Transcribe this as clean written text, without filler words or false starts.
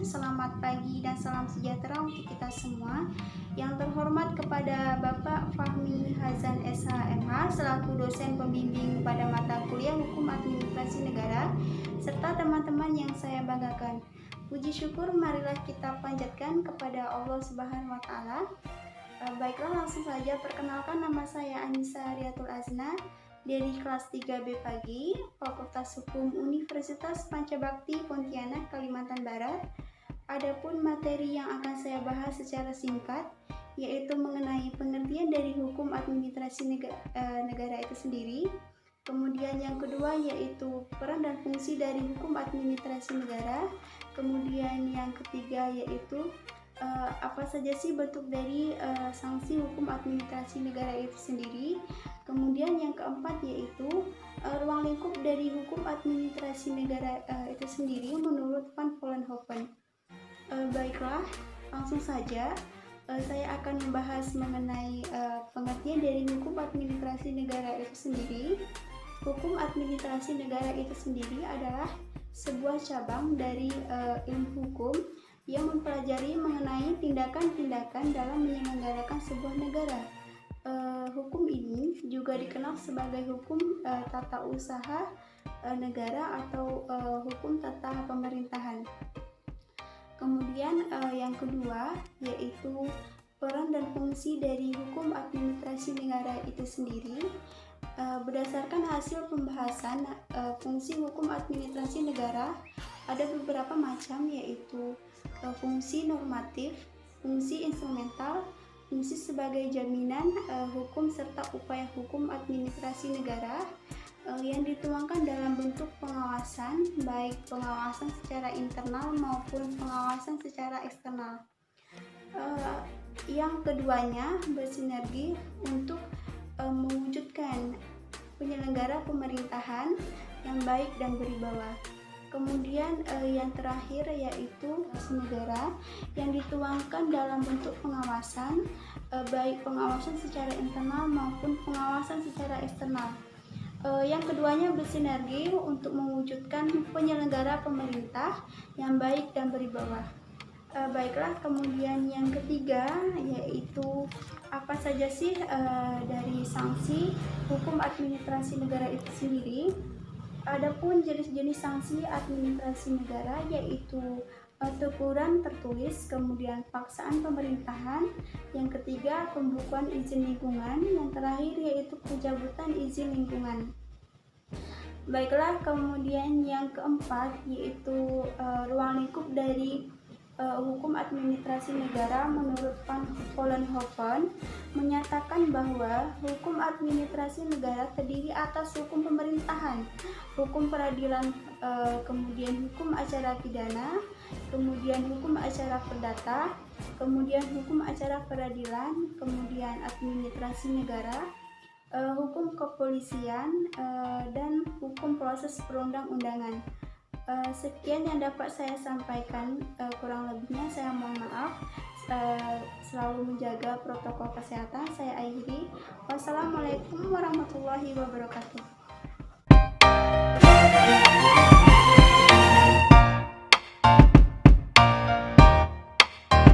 selamat pagi dan salam sejahtera untuk kita semua. Yang terhormat kepada Bapak Fahmi Hazan SH.MH selaku dosen pembimbing pada mata kuliah Hukum Administrasi Negara, serta teman-teman yang saya banggakan. Puji syukur marilah kita panjatkan kepada Allah Subhanahu wa Ta'ala. Baiklah, langsung saja perkenalkan, nama saya Anissa Riatul Azna dari kelas 3B Pagi, Fakultas Hukum Universitas Pancabakti Pontianak, Kalimantan Barat. Adapun materi yang akan saya bahas secara singkat yaitu mengenai pengertian dari hukum administrasi negara itu sendiri. Kemudian yang kedua yaitu peran dan fungsi dari hukum administrasi negara. Kemudian yang ketiga yaitu apa saja sih bentuk dari sanksi hukum administrasi negara itu sendiri. Kemudian yang keempat yaitu ruang lingkup dari hukum administrasi negara itu sendiri menurut Van Vollenhoven. Baiklah, langsung saja saya akan membahas mengenai pengertian dari hukum administrasi negara itu sendiri. Hukum administrasi negara itu sendiri adalah sebuah cabang dari ilmu hukum yang mempelajari mengenai tindakan-tindakan dalam menyelenggarakan sebuah negara. Hukum ini juga dikenal sebagai hukum tata usaha negara atau hukum tata pemerintahan. Kemudian yang kedua yaitu peran dan fungsi dari hukum administrasi negara itu sendiri. Berdasarkan hasil pembahasan fungsi hukum administrasi negara ada beberapa macam, yaitu fungsi normatif, fungsi instrumental, fungsi sebagai jaminan hukum, serta upaya hukum administrasi negara yang dituangkan dalam bentuk pengawasan, baik pengawasan secara internal maupun pengawasan secara eksternal. Yang keduanya bersinergi untuk mewujudkan penyelenggara pemerintahan yang baik dan berwibawa. Kemudian yang terakhir yaitu negara yang dituangkan dalam bentuk pengawasan, baik pengawasan secara internal maupun pengawasan secara eksternal. Yang keduanya bersinergi untuk mewujudkan penyelenggara pemerintah yang baik dan berwibawa. Baiklah, kemudian yang ketiga yaitu apa saja sih dari sanksi hukum administrasi negara itu sendiri. Adapun jenis-jenis sanksi administrasi negara yaitu teguran tertulis, kemudian paksaan pemerintahan, yang ketiga pembukuan izin lingkungan, yang terakhir yaitu pencabutan izin lingkungan. Baiklah, kemudian yang keempat yaitu ruang lingkup dari hukum administrasi negara menurut Van Vollenhoven menyatakan bahwa hukum administrasi negara terdiri atas hukum pemerintahan, hukum peradilan, kemudian hukum acara pidana, kemudian hukum acara perdata, kemudian hukum acara peradilan, kemudian administrasi negara, hukum kepolisian, dan hukum proses perundang-undangan. Sekian yang dapat saya sampaikan, kurang lebihnya saya mohon maaf. Selalu menjaga protokol kesehatan. Saya akhiri. Wassalamualaikum warahmatullahi wabarakatuh.